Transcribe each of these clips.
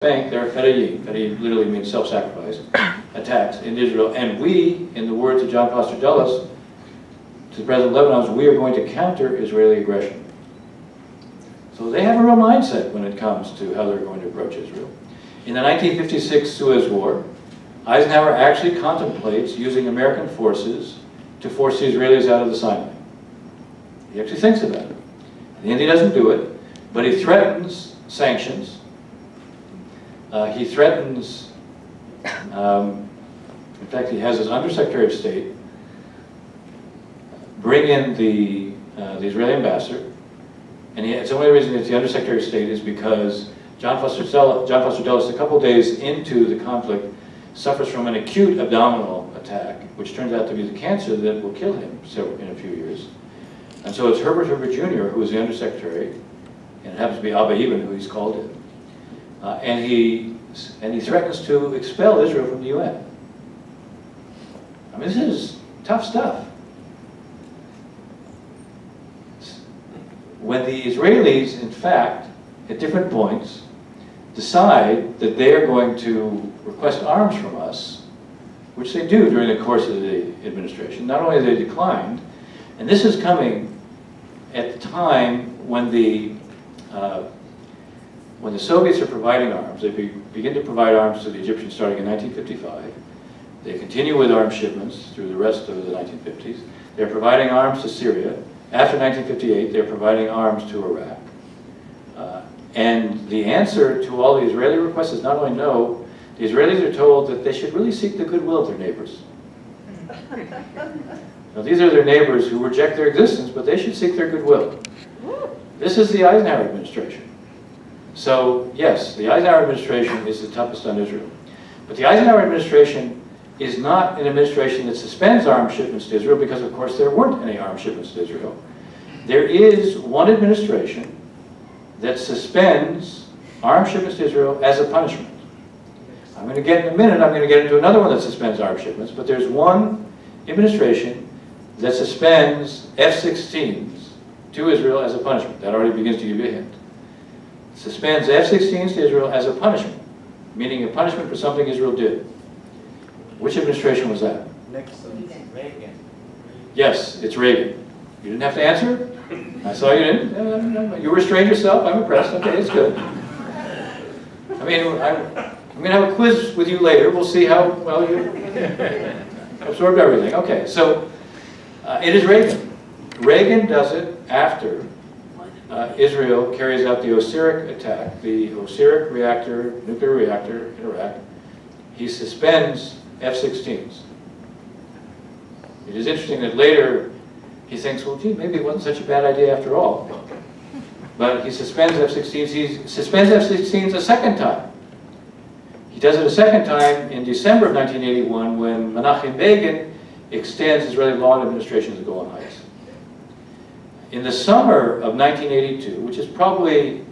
Bank, there are Fedayeen literally means self-sacrifice, attacks in Israel, and we, in the words of John Foster Dulles, to the President of Lebanon, we are going to counter Israeli aggression. So they have a real mindset when it comes to how they're going to approach Israel. In the 1956 Suez War, Eisenhower actually contemplates using American forces to force the Israelis out of the Sinai. He actually thinks about it. In the end, he doesn't do it, but he threatens sanctions. He threatens, in fact, he has his Undersecretary of State bring in the Israeli ambassador, and it's the only reason it's the Undersecretary of State is because John Foster Dulles, a couple days into the conflict, suffers from an acute abdominal attack, which turns out to be the cancer that will kill him in a few years. And so it's Herbert Jr., who is the Undersecretary, and it happens to be Abba Eban, who he's called in. And he threatens to expel Israel from the UN. I mean, this is tough stuff. When the Israelis, in fact, at different points, decide that they are going to request arms from us, which they do during the course of the administration, not only have they declined, and this is coming at the time when the Soviets are providing arms. They begin to provide arms to the Egyptians starting in 1955. They continue with arms shipments through the rest of the 1950s. They're providing arms to Syria. After 1958, they're providing arms to Iraq. And the answer to all the Israeli requests is not only no, the Israelis are told that they should really seek the goodwill of their neighbors. Now, these are their neighbors who reject their existence, but they should seek their goodwill. This is the Eisenhower administration. So, yes, the Eisenhower administration is the toughest on Israel. But the Eisenhower administration is not an administration that suspends arms shipments to Israel because, of course, there weren't any arms shipments to Israel. There is one administration that suspends arms shipments to Israel as a punishment. I'm going to get in a minute, I'm going to get into another one that suspends arms shipments, but there's one administration that suspends F-16s to Israel as a punishment. That already begins to give you a hint. Suspends F-16s to Israel as a punishment, meaning a punishment for something Israel did. Which administration was that? Nixon. Reagan. Yes, it's Reagan. You didn't have to answer? I saw you didn't. You restrained yourself. I'm impressed. Okay, it's good. I mean, I'm going to have a quiz with you later. We'll see how well you absorbed everything. Okay, so it is Reagan. Reagan does it after Israel carries out the Osiris attack, the Osiris reactor, nuclear reactor in Iraq. He suspends F-16s. It is interesting that later he thinks, well, gee, maybe it wasn't such a bad idea after all. But he suspends F-16s. He suspends F-16s a second time. He does it a second time in December of 1981 when Menachem Begin extends Israeli law and administration to Golan Heights. In the summer of 1982, which is probably,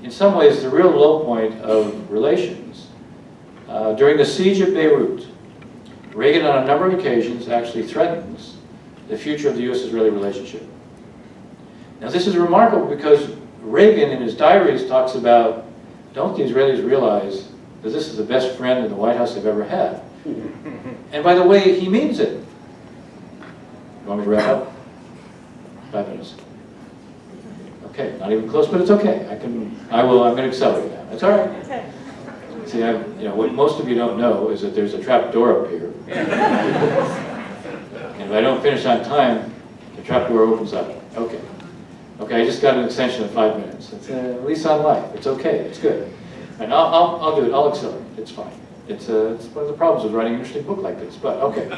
in some ways, the real low point of relations, during the siege of Beirut, Reagan, on a number of occasions, actually threatens the future of the U.S.-Israeli relationship. Now, this is remarkable because Reagan, in his diaries, talks about, don't the Israelis realize that this is the best friend in the White House they've ever had? And by the way, he means it. You want me to wrap up? 5 minutes. Okay, not even close, but it's okay. I'm going to accelerate now. It's all right. Okay. See, what most of you don't know is that there's a trap door up here. And if I don't finish on time, the trap door opens up. Okay. Okay, I just got an extension of 5 minutes. It's at least on life. It's okay. It's good. And I'll do it. I'll accelerate. It's fine. It's one of the problems with writing an interesting book like this. But okay.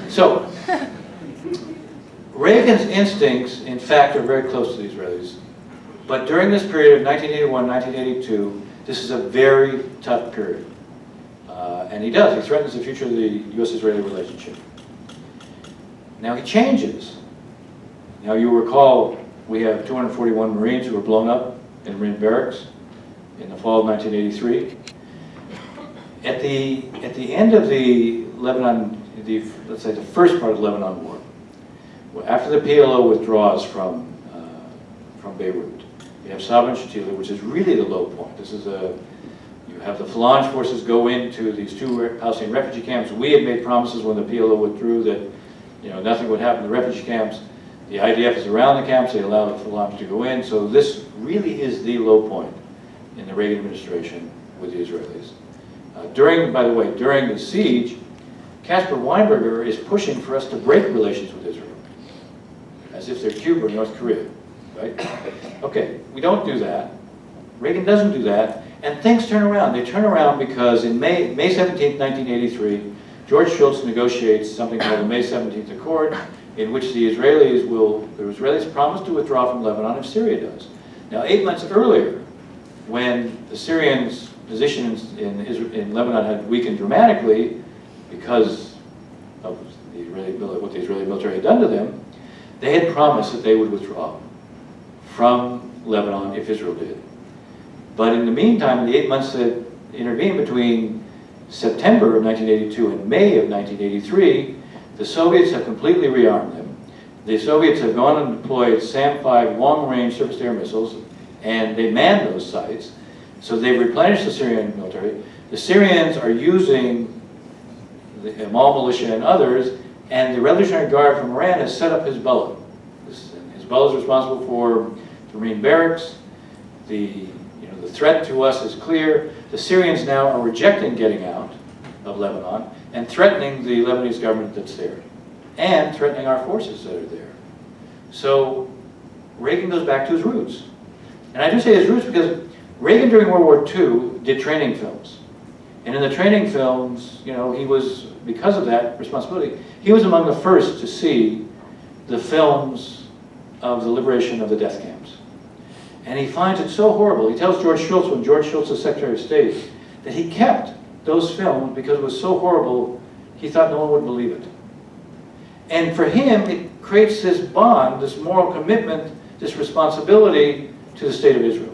So Reagan's instincts, in fact, are very close to the Israelis. But during this period of 1981, 1982, this is a very tough period. And he threatens the future of the U.S.-Israeli relationship. Now he changes. Now you recall we have 241 Marines who were blown up in Marine barracks in the fall of 1983. At the end of the Lebanon, let's say the first part of the Lebanon War, after the PLO withdraws from Beirut, you have Sabra and Shatila, which is really the low point. This is you You have the Phalange forces go into these two Palestinian refugee camps. We had made promises when the PLO withdrew that, you know, nothing would happen to the refugee camps. The IDF is around the camps. They allow the Phalange to go in. So this really is the low point in the Reagan administration with the Israelis. By the way, during the siege, Caspar Weinberger is pushing for us to break relations with Israel, as if they're Cuba or North Korea, right? Okay, we don't do that. Reagan doesn't do that, and things turn around. They turn around because in May 17, 1983, George Shultz negotiates something called the May 17th Accord, in which the Israelis promise to withdraw from Lebanon if Syria does. Now, 8 months earlier, when the Syrians' position in Lebanon had weakened dramatically because of what the Israeli military had done to them, they had promised that they would withdraw from Lebanon if Israel did. But in the meantime, in the 8 months that intervened between September of 1982 and May of 1983, the Soviets have completely rearmed them. The Soviets have gone and deployed SAM-5 long-range surface-to-air missiles, and they manned those sites. So they've replenished the Syrian military. The Syrians are using the Amal militia and others, and the Revolutionary Guard from Iran has set up Hezbollah. Hezbollah is responsible for the Marine barracks. The threat to us is clear. The Syrians now are rejecting getting out of Lebanon and threatening the Lebanese government that's there, and threatening our forces that are there. So Reagan goes back to his roots. And I do say his roots because Reagan during World War II did training films. And in the training films, he was, because of that responsibility, he was among the first to see the films of the liberation of the death camps. And he finds it so horrible. He tells George Shultz, when George Shultz was Secretary of State, that he kept those films because it was so horrible, he thought no one would believe it. And for him, it creates this bond, this moral commitment, this responsibility to the state of Israel.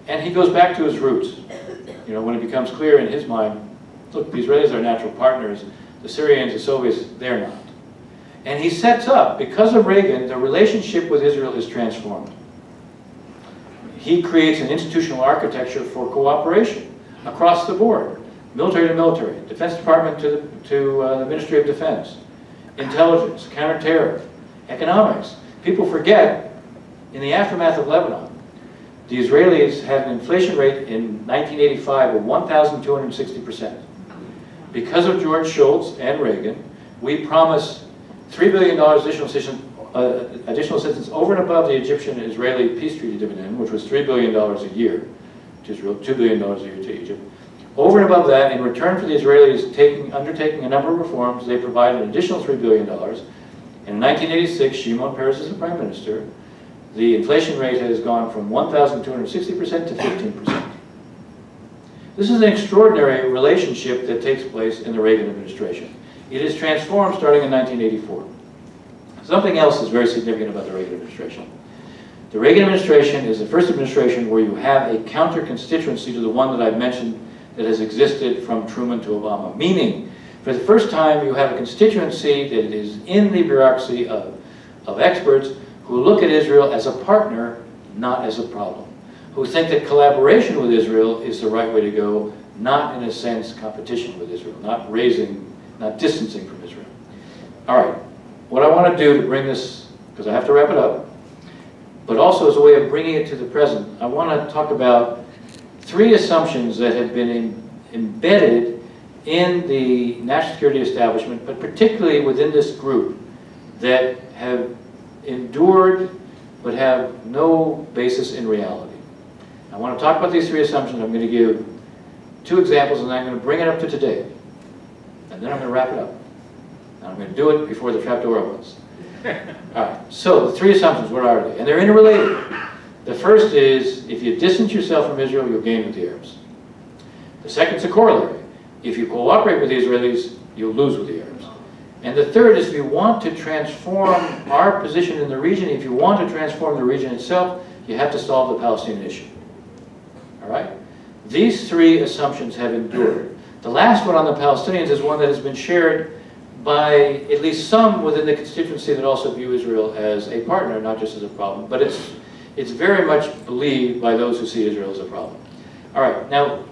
And he goes back to his roots. When it becomes clear in his mind, look, the Israelis are natural partners, the Syrians, the Soviets, they're not. And he sets up, because of Reagan, the relationship with Israel is transformed. He creates an institutional architecture for cooperation across the board, military to military, Defense Department to the Ministry of Defense, intelligence, counterterror, economics. People forget, in the aftermath of Lebanon, the Israelis had an inflation rate in 1985 of 1,260%. Because of George Shultz and Reagan, we promised $3 billion additional assistance over and above the Egyptian-Israeli peace treaty dividend, which was $3 billion a year to Israel, $2 billion a year to Egypt. Over and above that, in return for the Israelis undertaking a number of reforms, they provided an additional $3 billion. And in 1986, Shimon Peres is the prime minister. The inflation rate has gone from 1,260% to 15%. This is an extraordinary relationship that takes place in the Reagan administration. It is transformed starting in 1984. Something else is very significant about the Reagan administration. The Reagan administration is the first administration where you have a counter-constituency to the one that I've mentioned that has existed from Truman to Obama. Meaning, for the first time, you have a constituency that is in the bureaucracy of experts who look at Israel as a partner, not as a problem. Who think that collaboration with Israel is the right way to go, not in a sense competition with Israel, not distancing from Israel. All right, what I want to do to bring this, because I have to wrap it up, but also as a way of bringing it to the present, I want to talk about 3 assumptions that have been embedded in the national security establishment, but particularly within this group, that have endured but have no basis in reality. I want to talk about these 3 assumptions. I'm going to give 2 examples, and then I'm going to bring it up to today. And then I'm going to wrap it up. And I'm going to do it before the trapdoor opens. All right, so the 3 assumptions, what are they? And they're interrelated. The first is, if you distance yourself from Israel, you'll gain with the Arabs. The second is a corollary. If you cooperate with the Israelis, you'll lose with the Arabs. And the third is, if you want to transform our position in the region, if you want to transform the region itself, you have to solve the Palestinian issue. All right? These 3 assumptions have endured. The last one on the Palestinians is one that has been shared by at least some within the constituency that also view Israel as a partner, not just as a problem. But it's very much believed by those who see Israel as a problem. All right, now,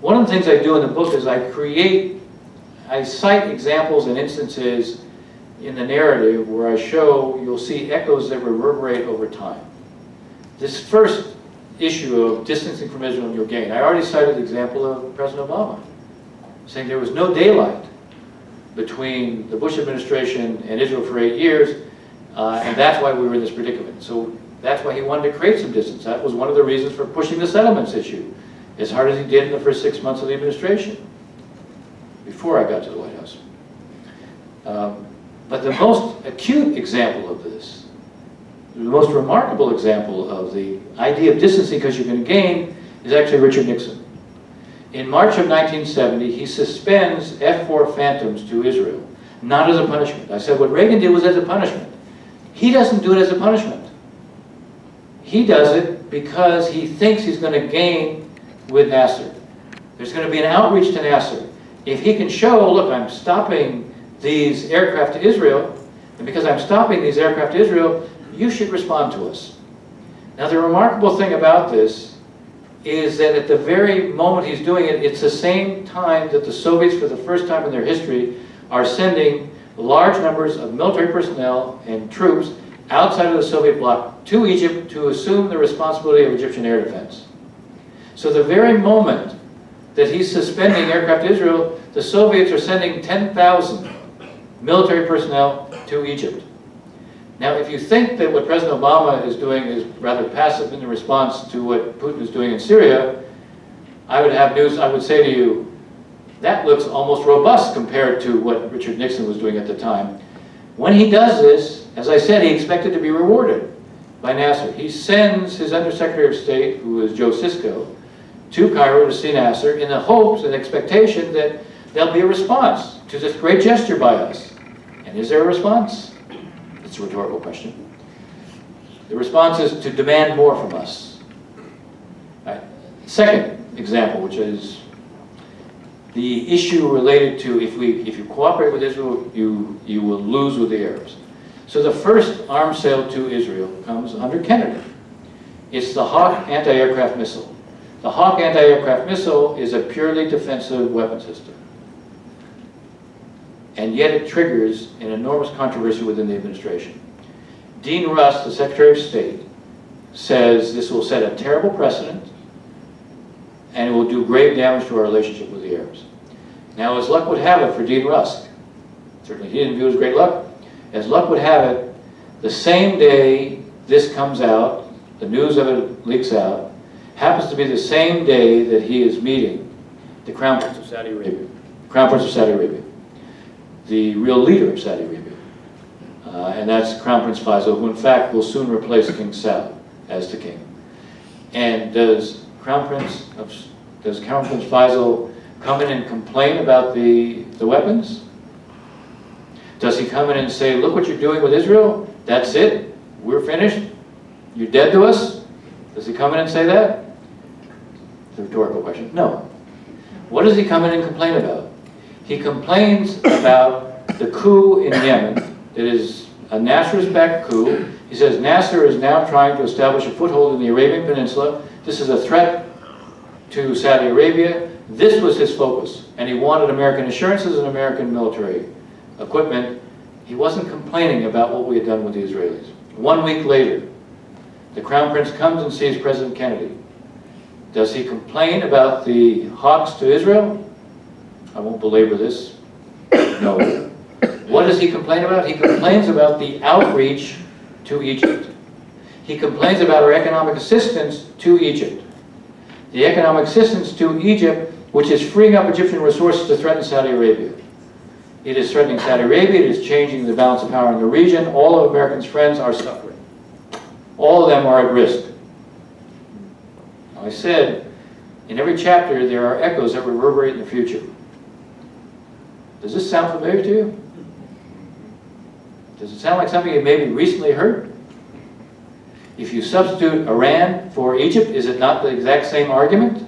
One of the things I do in the book is I cite examples and instances in the narrative where I show you'll see echoes that reverberate over time. This first issue of distancing from Israel and your gain, I already cited the example of President Obama, saying there was no daylight between the Bush administration and Israel for 8 years, and that's why we were in this predicament. So that's why he wanted to create some distance. That was one of the reasons for pushing the settlements issue as hard as he did in the first 6 months of the administration, before I got to the White House. But the most acute example of this, the most remarkable example of the idea of distancing because you're going to gain, is actually Richard Nixon. In March of 1970, he suspends F-4 Phantoms to Israel, not as a punishment. I said what Reagan did was as a punishment. He doesn't do it as a punishment. He does it because he thinks he's going to gain with Nasser. There's going to be an outreach to Nasser. If he can show, look, I'm stopping these aircraft to Israel, and because I'm stopping these aircraft to Israel, you should respond to us. Now, the remarkable thing about this is that at the very moment he's doing it, it's the same time that the Soviets, for the first time in their history, are sending large numbers of military personnel and troops outside of the Soviet bloc to Egypt to assume the responsibility of Egyptian air defense. So the very moment that he's suspending aircraft to Israel, the Soviets are sending 10,000 military personnel to Egypt. Now, if you think that what President Obama is doing is rather passive in the response to what Putin is doing in Syria, I would have news. I would say to you, that looks almost robust compared to what Richard Nixon was doing at the time. When he does this, as I said, he expected to be rewarded by Nasser. He sends his Undersecretary of State, who is Joe Sisko, to Cairo to see Nasser in the hopes and expectation that there'll be a response to this great gesture by us. And is there a response? It's a rhetorical question. The response is to demand more from us. Right. Second example, which is the issue related to if you cooperate with Israel, you will lose with the Arabs. So the first arms sale to Israel comes under Kennedy. It's the Hawk anti-aircraft missile. The Hawk anti-aircraft missile is a purely defensive weapon system. And yet it triggers an enormous controversy within the administration. Dean Russ, the Secretary of State, says this will set a terrible precedent and it will do grave damage to our relationship with the Arabs. Now, as luck would have it for Dean Rusk, certainly he didn't view it as great luck, as luck would have it, the same day this comes out, the news of it leaks out, happens to be the same day that he is meeting the Crown Prince of Saudi Arabia. Crown Prince of Saudi Arabia, the real leader of Saudi Arabia. And that's Crown Prince Faisal, who in fact will soon replace King Saud as the king. And does Crown Prince Faisal come in and complain about the weapons? Does he come in and say, look what you're doing with Israel? That's it. We're finished. You're dead to us? Does he come in and say that? It's a rhetorical question. No. What does he come in and complain about? He complains about the coup in Yemen that is a Nasserist-backed coup. He says Nasser is now trying to establish a foothold in the Arabian Peninsula. This is a threat to Saudi Arabia. This was his focus. And he wanted American assurances and American military equipment. He wasn't complaining about what we had done with the Israelis. 1 week later, the Crown Prince comes and sees President Kennedy. Does he complain about the Hawks to Israel? I won't belabor this. No. What does he complain about? He complains about the outreach to Egypt. He complains about our economic assistance to Egypt. The economic assistance to Egypt, which is freeing up Egyptian resources to threaten Saudi Arabia. It is threatening Saudi Arabia. It is changing the balance of power in the region. All of Americans' friends are suffering. All of them are at risk. Now, I said, in every chapter there are echoes that reverberate in the future. Does this sound familiar to you? Does it sound like something you maybe recently heard? If you substitute Iran for Egypt, is it not the exact same argument?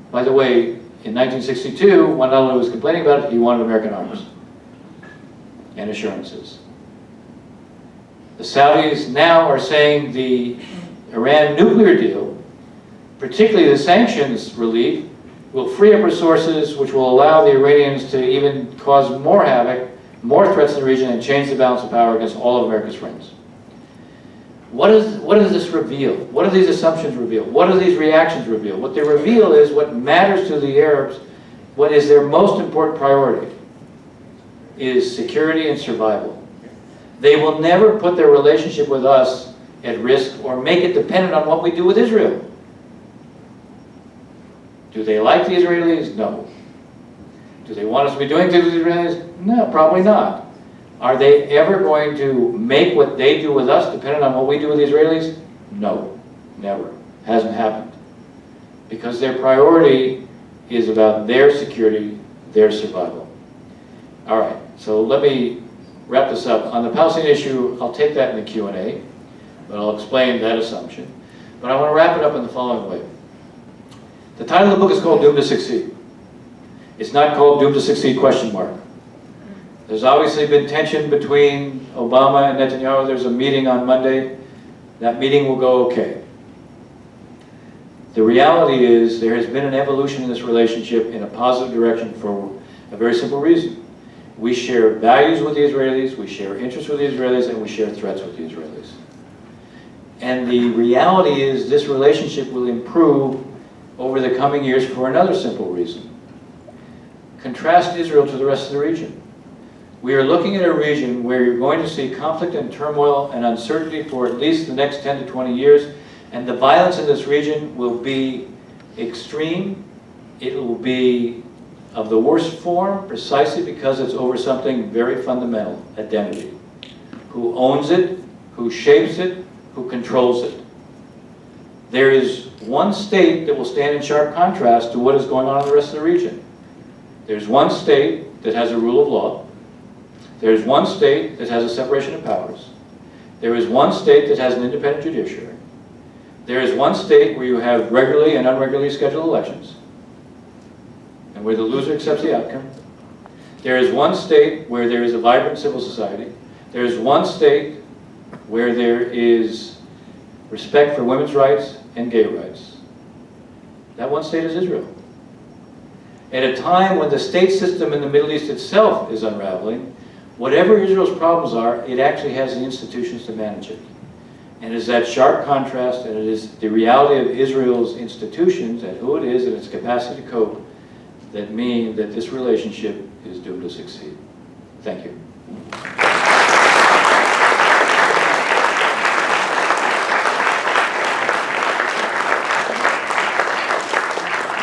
By the way, in 1962, when not only was complaining about it, he wanted American arms and assurances. The Saudis now are saying the Iran nuclear deal, particularly the sanctions relief, will free up resources which will allow the Iranians to even cause more havoc, more threats in the region, and change the balance of power against all of America's friends. What does this reveal? What do these assumptions reveal? What do these reactions reveal? What they reveal is what matters to the Arabs, what is their most important priority, is security and survival. They will never put their relationship with us at risk or make it dependent on what we do with Israel. Do they like the Israelis? No. Do they want us to be doing things with the Israelis? No, probably not. Are they ever going to make what they do with us dependent on what we do with the Israelis? No, never. Hasn't happened. Because their priority is about their security, their survival. All right, so let me wrap this up. On the Palestinian issue, I'll take that in the Q&A, but I'll explain that assumption. But I want to wrap it up in the following way. The title of the book is called Doomed to Succeed. It's not called Doomed to Succeed ? There's obviously been tension between Obama and Netanyahu. There's a meeting on Monday. That meeting will go okay. The reality is there has been an evolution in this relationship in a positive direction for a very simple reason. We share values with the Israelis, we share interests with the Israelis, and we share threats with the Israelis. And the reality is this relationship will improve over the coming years for another simple reason. Contrast Israel to the rest of the region. We are looking at a region where you're going to see conflict and turmoil and uncertainty for at least the next 10 to 20 years, and the violence in this region will be extreme. It will be of the worst form precisely because it's over something very fundamental, identity. Who owns it, who shapes it, who controls it. There is one state that will stand in sharp contrast to what is going on in the rest of the region. There's one state that has a rule of law. There's one state that has a separation of powers. There is one state that has an independent judiciary. There is one state where you have regularly and unregularly scheduled elections, and where the loser accepts the outcome. There is one state where there is a vibrant civil society. There is one state where there is respect for women's rights and gay rights. That one state is Israel. At a time when the state system in the Middle East itself is unraveling, whatever Israel's problems are, it actually has the institutions to manage it. And it is that sharp contrast, and it is the reality of Israel's institutions and who it is and its capacity to cope that mean that this relationship is doomed to succeed. Thank you.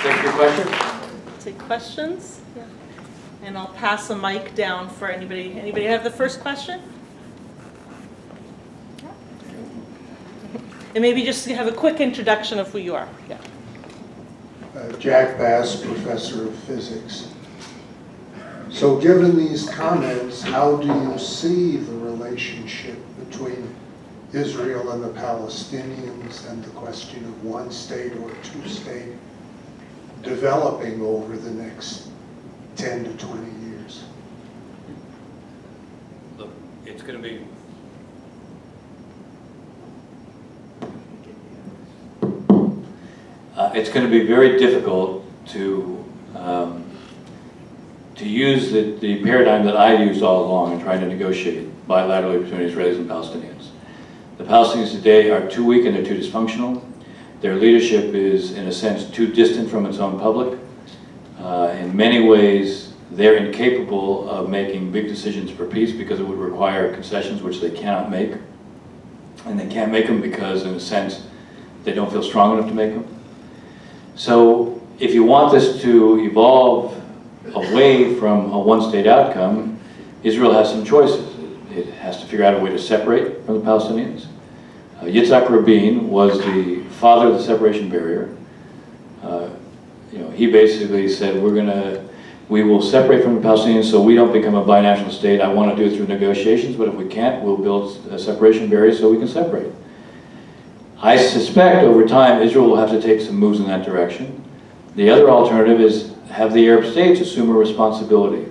Thank you for your question. Take questions? Yeah. And I'll pass the mic down for anybody. Anybody have the first question? And maybe just have a quick introduction of who you are. Yeah. Jack Bass, professor of physics. So given these comments, how do you see the relationship between Israel and the Palestinians and the question of one state or two state developing over the next 10 to 20 years? Look, it's going to be very difficult to use the paradigm that I used all along in trying to negotiate bilaterally between Israelis and Palestinians. The Palestinians today are too weak and they're too dysfunctional. Their leadership is, in a sense, too distant from its own public. In many ways, they're incapable of making big decisions for peace because it would require concessions which they cannot make. And they can't make them because, in a sense, they don't feel strong enough to make them. So if you want this to evolve away from a one-state outcome, Israel has some choices. It has to figure out a way to separate from the Palestinians. Yitzhak Rabin was the father of the separation barrier. He basically said, we will separate from the Palestinians so we don't become a binational state. I want to do it through negotiations, but if we can't, we'll build a separation barrier so we can separate. I suspect over time Israel will have to take some moves in that direction. The other alternative is have the Arab states assume a responsibility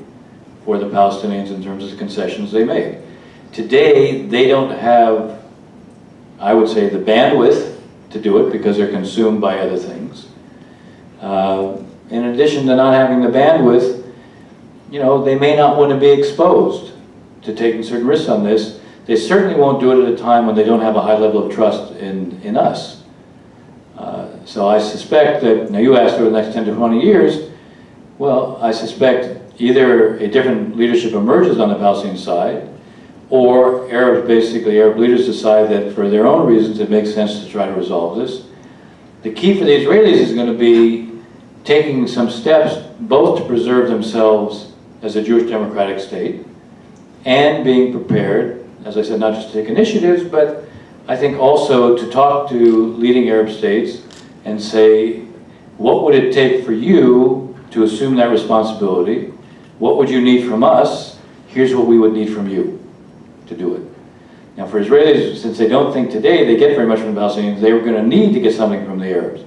for the Palestinians in terms of the concessions they make. Today, they don't have, I would say, the bandwidth to do it because they're consumed by other things. in addition to not having the bandwidth, you know, they may not want to be exposed to taking certain risks on this. They certainly won't do it at a time when they don't have a high level of trust in us. So I suspect that, now you asked over the next 10 to 20 years, well, I suspect either a different leadership emerges on the Palestinian side, or Arab leaders decide that for their own reasons it makes sense to try to resolve this. The key for the Israelis is going to be taking some steps both to preserve themselves as a Jewish democratic state and being prepared, as I said, not just to take initiatives, but I think also to talk to leading Arab states and say, what would it take for you to assume that responsibility? What would you need from us? Here's what we would need from you to do it. Now for Israelis, since they don't think today they get very much from the Palestinians, they were going to need to get something from the Arabs.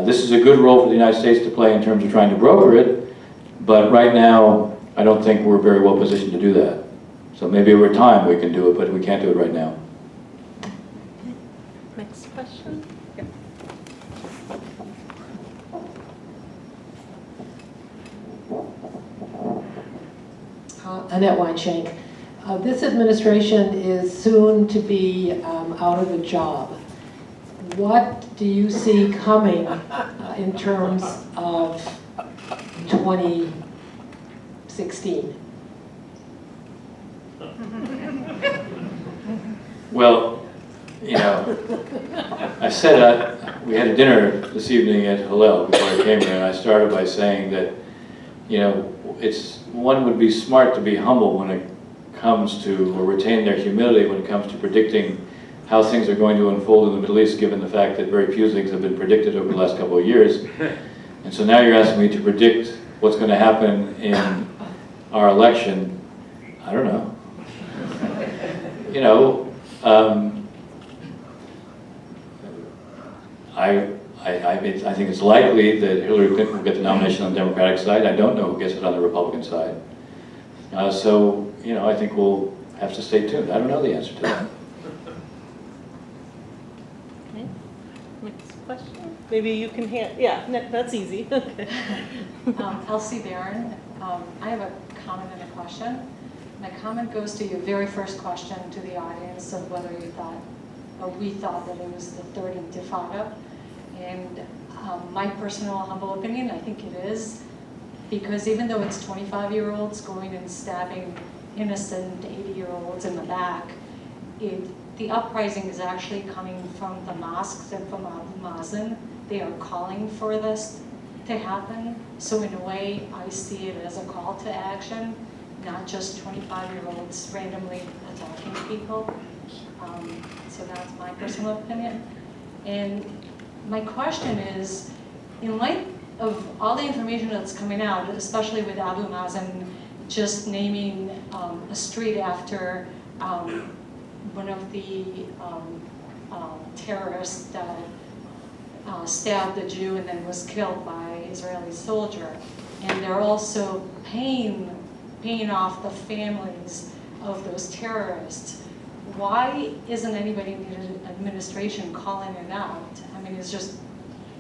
This is a good role for the United States to play in terms of trying to broker it, but right now I don't think we're very well positioned to do that. So maybe over time we can do it, but we can't do it right now. Next question. Yeah. Annette Weinshank. This administration is soon to be out of a job. What do you see coming in terms of 2016? Well, you know, I said we had a dinner this evening at Hillel before I came here, and I started by saying that, you know, one would be smart to be humble when it comes to, or retain their humility when it comes to predicting how things are going to unfold in the Middle East, given the fact that very few things have been predicted over the last couple of years. And so now you're asking me to predict what's going to happen in our election. I don't know. You know, I think it's likely that Hillary Clinton will get the nomination on the Democratic side. I don't know who gets it on the Republican side. So, you know, I think we'll have to stay tuned. I don't know the answer to that. Okay. Next question. Maybe you can yeah, that's easy. Okay. Elsie Barron. I have a comment and a question. My comment goes to your very first question to the audience of whether you thought, or we thought that it was the third intifada. And my personal humble opinion, I think it is, because even though it's 25-year-olds going and stabbing innocent 80-year-olds in the back, the uprising is actually coming from the mosques and from Abu Mazen. They are calling for this to happen. So in a way, I see it as a call to action, not just 25-year-olds randomly attacking people. So that's my personal opinion. And my question is, in light of all the information that's coming out, especially with Abu Mazen just naming a street after one of the terrorists that stabbed a Jew and then was killed by an Israeli soldier. And they're also paying off the families of those terrorists. Why isn't anybody in the administration calling it out? I mean, it's just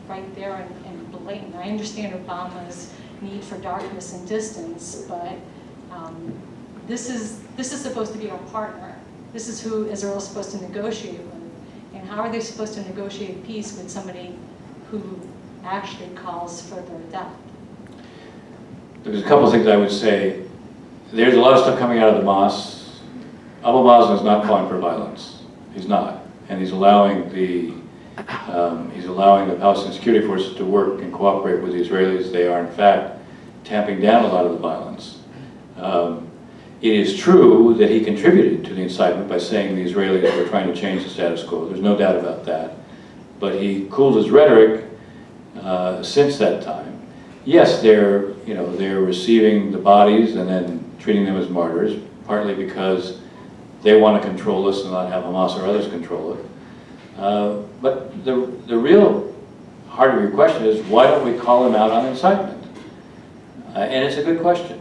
right there and blatant. I understand Obama's need for darkness and distance, but this is supposed to be our partner. This is who Israel is supposed to negotiate with. And how are they supposed to negotiate peace with somebody who actually calls for their death? There's a couple of things I would say. There's a lot of stuff coming out of the mosque. Abu Mazen is not calling for violence. He's not, and he's allowing the Palestinian security forces to work and cooperate with the Israelis. They are in fact tamping down a lot of the violence. It is true that he contributed to the incitement by saying the Israelis were trying to change the status quo. There's no doubt about that. But he cooled his rhetoric since that time. Yes, they're receiving the bodies and then treating them as martyrs, partly because they want to control us and not have Hamas or others control it. But the real heart of your question is, why don't we call them out on incitement? And it's a good question.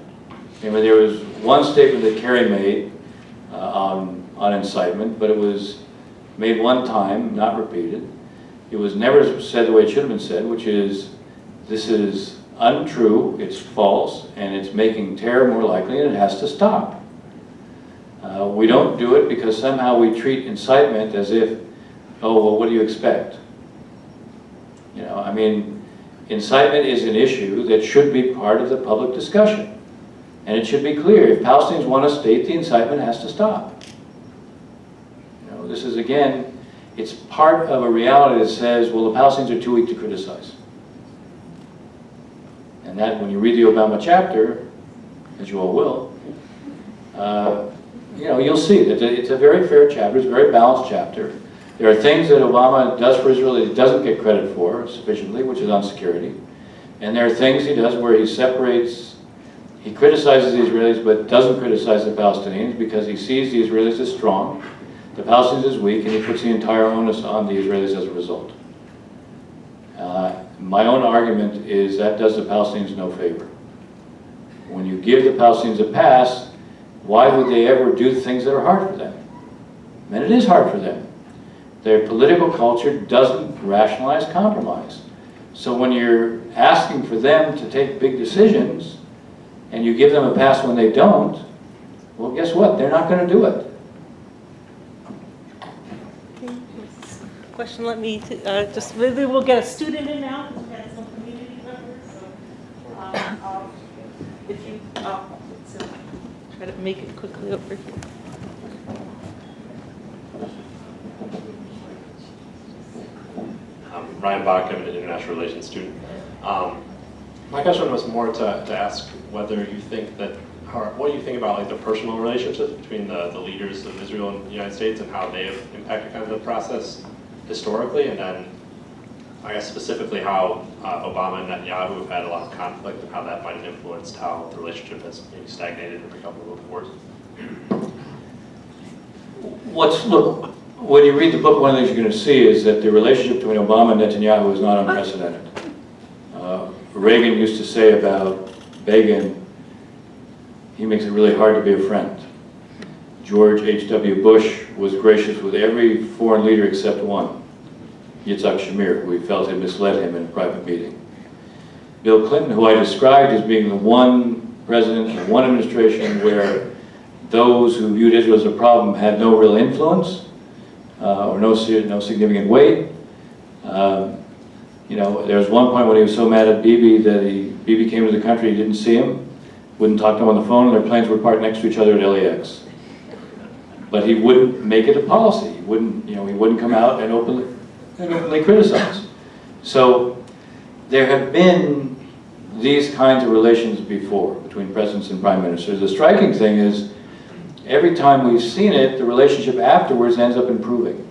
I mean, there was one statement that Kerry made on incitement, but it was made one time, not repeated. It was never said the way it should have been said, which is this is untrue, it's false, and it's making terror more likely, and it has to stop. We don't do it because somehow we treat incitement as if, oh, well, what do you expect? You know, I mean, incitement is an issue that should be part of the public discussion. And it should be clear, if Palestinians want to state, the incitement has to stop. You know, this is, again, it's part of a reality that says, well, the Palestinians are too weak to criticize. And that, when you read the Obama chapter, as you all will, you know, you'll see that it's a very fair chapter, it's a very balanced chapter. There are things that Obama does for Israel that he doesn't get credit for sufficiently, which is on security. And there are things he does where he separates, he criticizes the Israelis but doesn't criticize the Palestinians because he sees the Israelis as strong, the Palestinians as weak, and he puts the entire onus on the Israelis as a result. My own argument is that does the Palestinians no favor. When you give the Palestinians a pass, why would they ever do things that are hard for them? And it is hard for them. Their political culture doesn't rationalize compromise. So when you're asking for them to take big decisions and you give them a pass when they don't, well, guess what? They're not going to do it. Question, let me just, maybe we'll get a student in now, because we got some community members, so if you, so try to make it quickly over here. Ryan Bach, I'm an international relations student. My question was more to ask whether you think that, what do you think about like the personal relationships between the leaders of Israel and the United States and how they have impacted kind of the process historically, and then I guess specifically how Obama and Netanyahu have had a lot of conflict and how that might have influenced how the relationship has maybe stagnated or become a little bit worse. Look, when you read the book, one of the things you're going to see is that the relationship between Obama and Netanyahu is not unprecedented. Reagan used to say about Begin, he makes it really hard to be a friend. George H.W. Bush was gracious with every foreign leader except one, Yitzhak Shamir, who he felt had misled him in a private meeting. Bill Clinton, who I described as being the one president and one administration where those who viewed Israel as a problem had no real influence or no significant weight. You know, there was one point when he was so mad at Bibi that Bibi came to the country, he didn't see him, wouldn't talk to him on the phone, and their planes were parked next to each other at LAX. But he wouldn't make it a policy. He wouldn't come out and openly criticize. So there have been these kinds of relations before between presidents and prime ministers. The striking thing is, every time we've seen it, the relationship afterwards ends up improving.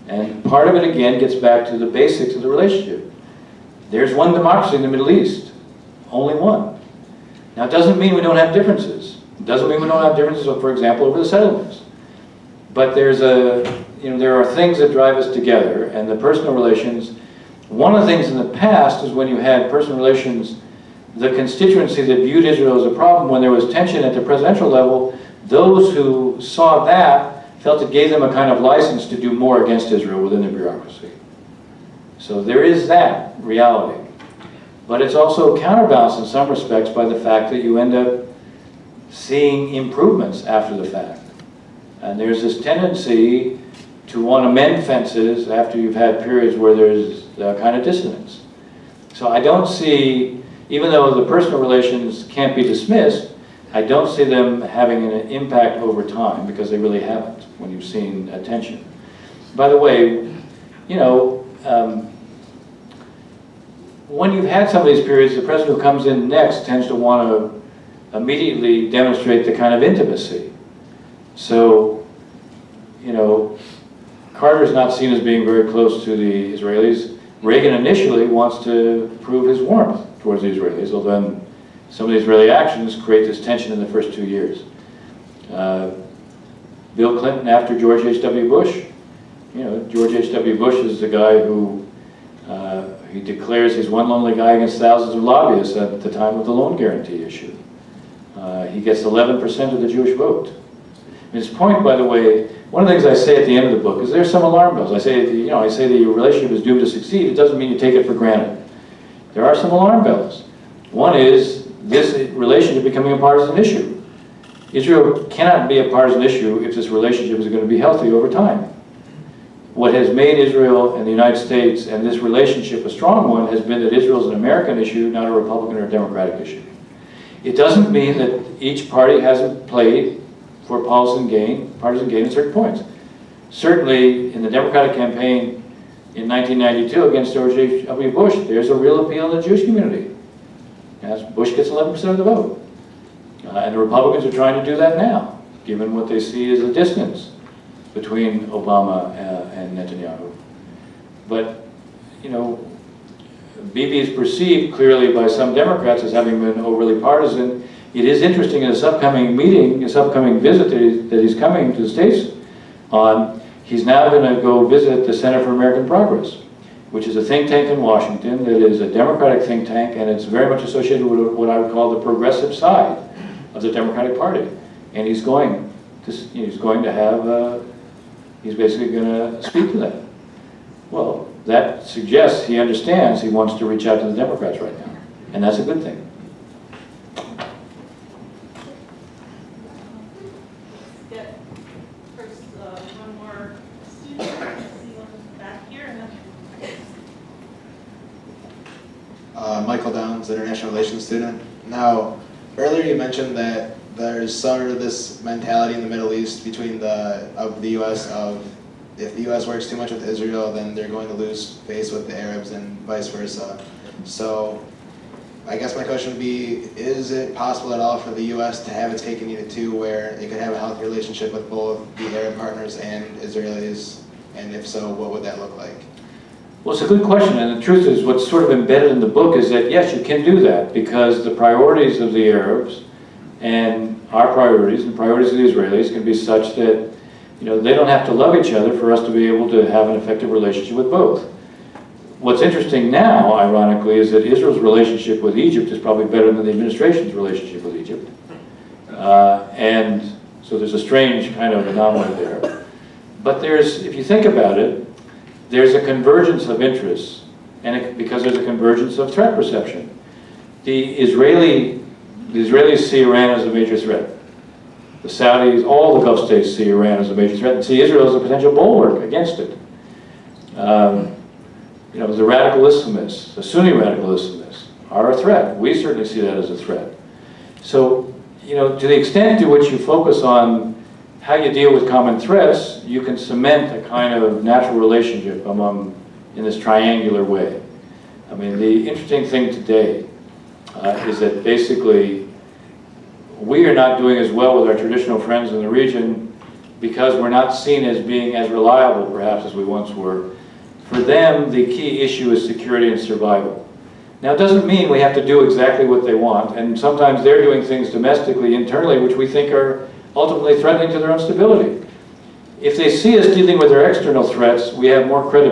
And part of it, again, gets back to the basics of the relationship. There's one democracy in the Middle East, only one. Now, it doesn't mean we don't have differences. It doesn't mean we don't have differences, for example, over the settlements. But there are things that drive us together, and the personal relations, one of the things in the past is when you had personal relations, the constituency that viewed Israel as a problem, when there was tension at the presidential level, those who saw that felt it gave them a kind of license to do more against Israel within the bureaucracy. So there is that reality. But it's also counterbalanced in some respects by the fact that you end up seeing improvements after the fact. And there's this tendency to want to mend fences after you've had periods where there's a kind of dissonance. So I don't see, even though the personal relations can't be dismissed, I don't see them having an impact over time, because they really haven't when you've seen tension. By the way, you know, when you've had some of these periods, the president who comes in next tends to want to immediately demonstrate the kind of intimacy. So, you know, Carter's not seen as being very close to the Israelis. Reagan initially wants to prove his warmth towards the Israelis, although some of the Israeli actions create this tension in the first 2 years. Bill Clinton after George H.W. Bush, you know, George H.W. Bush is the guy who he declares he's one lonely guy against thousands of lobbyists at the time of the loan guarantee issue. He gets 11% of the Jewish vote. His point, by the way, one of the things I say at the end of the book is there's some alarm bells. I say the relationship is doomed to succeed. It doesn't mean you take it for granted. there are some alarm bells. One is this relationship becoming a partisan issue. Israel cannot be a partisan issue if this relationship is going to be healthy over time. What has made Israel and the United States and this relationship a strong one has been that Israel is an American issue, not a Republican or a Democratic issue. It doesn't mean that each party hasn't played for partisan gain at certain points. Certainly, in the Democratic campaign in 1992 against George W. Bush, there's a real appeal in the Jewish community. As Bush gets 11% of the vote. And the Republicans are trying to do that now, given what they see as a distance between Obama and Netanyahu. But, you know, Bibi is perceived clearly by some Democrats as having been overly partisan. It is interesting in this upcoming meeting, this upcoming visit that he's coming to the States on, he's now going to go visit the Center for American Progress, which is a think tank in Washington that is a Democratic think tank, and it's very much associated with what I would call the progressive side of the Democratic Party. And he's going to have, he's basically going to speak to them. Well, that suggests he understands he wants to reach out to the Democrats right now, and that's a good thing. Get first one more student, see one back here, and then Michael Downs, international relations student. Now, earlier you mentioned that there's sort of this mentality in the Middle East between the U.S. of if the U.S. works too much with Israel, then they're going to lose face with the Arabs and vice versa. So I guess my question would be, is it possible at all for the U.S. to have its cake and eat it too, where it could have a healthy relationship with both the Arab partners and Israelis? And if so, what would that look like? Well, it's a good question, and the truth is what's sort of embedded in the book is that, yes, you can do that, because the priorities of the Arabs and our priorities and priorities of the Israelis can be such that, you know, they don't have to love each other for us to be able to have an effective relationship with both. What's interesting now, ironically, is that Israel's relationship with Egypt is probably better than the administration's relationship with Egypt. And so there's a strange kind of anomaly there. But there's, if you think about it, there's a convergence of interests, and because there's a convergence of threat perception. The Israelis see Iran as a major threat. The Saudis, all the Gulf states see Iran as a major threat and see Israel as a potential bulwark against it. You know, the radical Islamists, the Sunni radical Islamists are a threat. We certainly see that as a threat. So, you know, to the extent to which you focus on how you deal with common threats, you can cement a kind of natural relationship among, in this triangular way. I mean, the interesting thing today is that basically we are not doing as well with our traditional friends in the region because we're not seen as being as reliable, perhaps, as we once were. For them, the key issue is security and survival. Now, it doesn't mean we have to do exactly what they want, and sometimes they're doing things domestically, internally, which we think are ultimately threatening to their own stability. If they see us dealing with their external threats, we have more credibility.